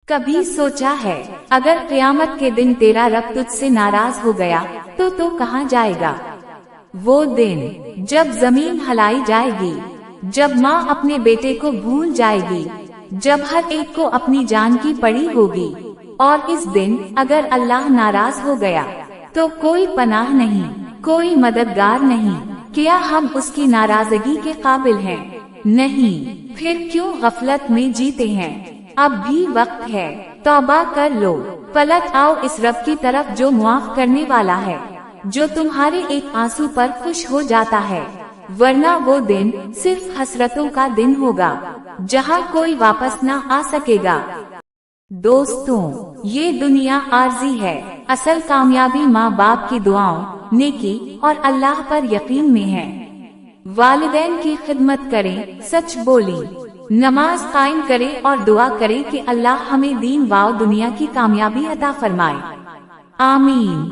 کبھی سوچا ہے اگر قیامت کے دن تیرا رب تجھ سے ناراض ہو گیا تو کہاں جائے گا؟ وہ دن جب زمین ہلائی جائے گی، جب ماں اپنے بیٹے کو بھول جائے گی، جب ہر ایک کو اپنی جان کی پڑی ہوگی، اور اس دن اگر اللہ ناراض ہو گیا تو کوئی پناہ نہیں، کوئی مددگار نہیں۔ کیا ہم اس کی ناراضگی کے قابل ہیں؟ نہیں، پھر کیوں غفلت میں جیتے ہیں؟ اب بھی وقت ہے، توبہ کر لو، پلٹ آؤ اس رب کی طرف جو معاف کرنے والا ہے، جو تمہارے ایک آنسو پر خوش ہو جاتا ہے، ورنہ وہ دن صرف حسرتوں کا دن ہوگا جہاں کوئی واپس نہ آ سکے گا۔ دوستوں، یہ دنیا عارضی ہے، اصل کامیابی ماں باپ کی دعاؤں، نیکی اور اللہ پر یقین میں ہے۔ والدین کی خدمت کریں، سچ بولیں، نماز قائم کریں اور دعا کریں کہ اللہ ہمیں دین و دنیا کی کامیابی عطا فرمائے۔ آمین۔